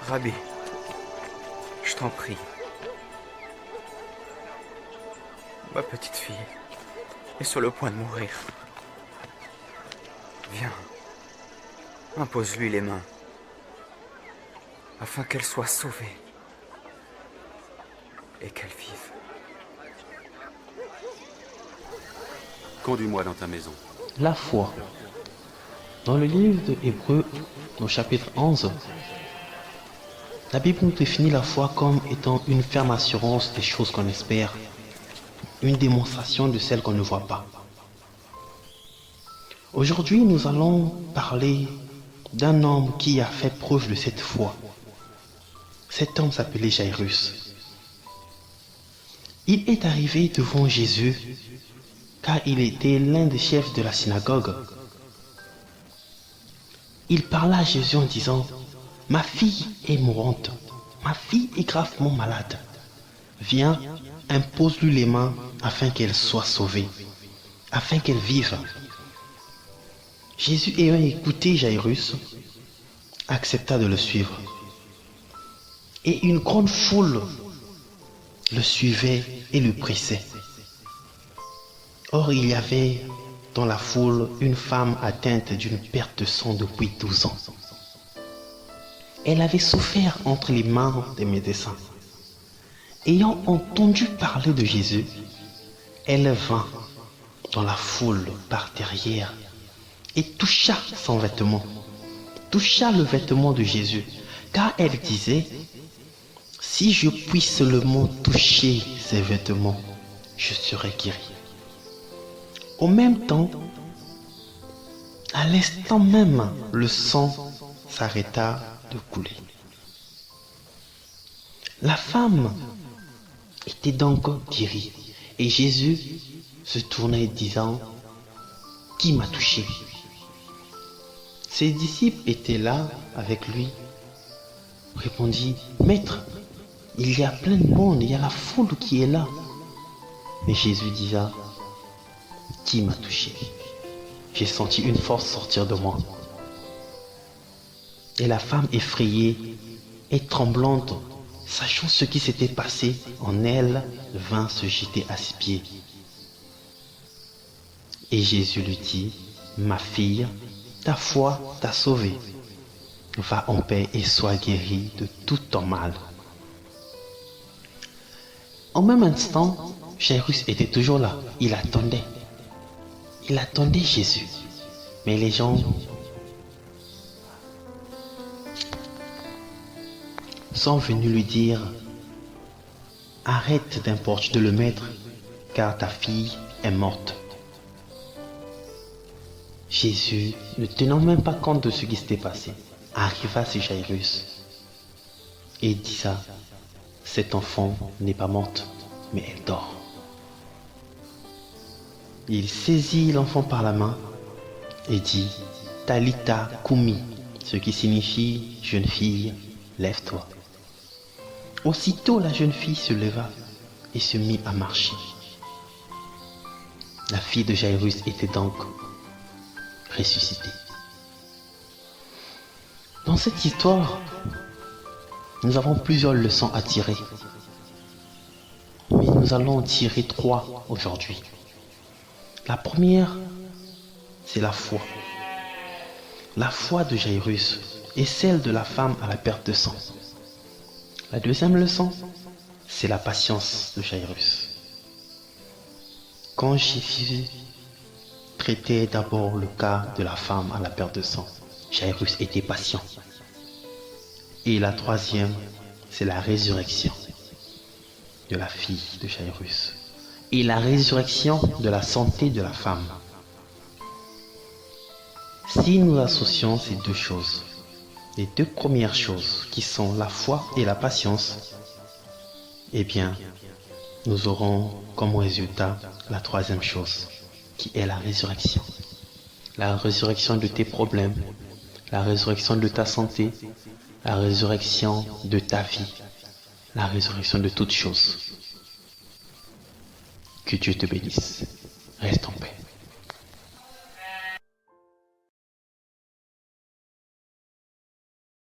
Rabbi, je t'en prie. Ma petite fille est sur le point de mourir. Viens, impose-lui les mains, afin qu'elle soit sauvée et qu'elle vive. Conduis-moi dans ta maison. La foi. Dans le livre de Hébreux, au chapitre 11, la Bible nous définit la foi comme étant une ferme assurance des choses qu'on espère, une démonstration de celles qu'on ne voit pas. Aujourd'hui, nous allons parler d'un homme qui a fait preuve de cette foi. Cet homme s'appelait Jairus. Il est arrivé devant Jésus car il était l'un des chefs de la synagogue. Il parla à Jésus en disant: « Ma fille est mourante, ma fille est gravement malade. Viens, impose-lui les mains afin qu'elle soit sauvée, afin qu'elle vive. » Jésus, ayant écouté Jairus, accepta de le suivre. Et une grande foule le suivait et le pressait. Or, il y avait dans la foule une femme atteinte d'une perte de sang depuis 12 ans. Elle avait souffert entre les mains des médecins. Ayant entendu parler de Jésus, elle vint dans la foule par derrière et toucha son vêtement, toucha le vêtement de Jésus, car elle disait: « Si je puis seulement toucher ses vêtements, je serai guéri. » Au même temps, à l'instant même, le sang s'arrêta de couler. La femme était donc guérie et Jésus se tournait disant: « Qui m'a touché ?» Ses disciples étaient là avec lui, répondit: « Maître, il y a plein de monde, il y a la foule qui est là. » Mais Jésus disait: « Qui m'a touché? J'ai senti une force sortir de moi. » Et la femme effrayée et tremblante, sachant ce qui s'était passé en elle, vint se jeter à ses pieds. Et Jésus lui dit: « Ma fille, ta foi t'a sauvée. Va en paix et sois guérie de tout ton mal. » En même instant, Jairus était toujours là. Il attendait. Il attendait Jésus. Mais les gens sont venus lui dire: « Arrête d'importuner le maître, car ta fille est morte. » Jésus, ne tenant même pas compte de ce qui s'était passé, arriva sur Jairus et dit: « Cet enfant n'est pas morte, mais elle dort. » Il saisit l'enfant par la main et dit: « Talita Kumi », ce qui signifie: « Jeune fille, lève-toi. » Aussitôt la jeune fille se leva et se mit à marcher. La fille de Jairus était donc ressuscitée. Dans cette histoire, nous avons plusieurs leçons à tirer. Mais nous allons en tirer 3 aujourd'hui. La première, c'est la foi. La foi de Jairus et celle de la femme à la perte de sang. La deuxième leçon, c'est la patience de Jairus. Quand Jésus traitait d'abord le cas de la femme à la perte de sang, Jairus était patient. Et la troisième, c'est la résurrection de la fille de Jairus et la résurrection de la santé de la femme. Si nous associons ces deux choses, les deux premières choses qui sont la foi et la patience, eh bien, nous aurons comme résultat la troisième chose, qui est la résurrection. La résurrection de tes problèmes, la résurrection de ta santé, la résurrection de ta vie, la résurrection de toutes choses. Que Dieu te bénisse. Reste en paix.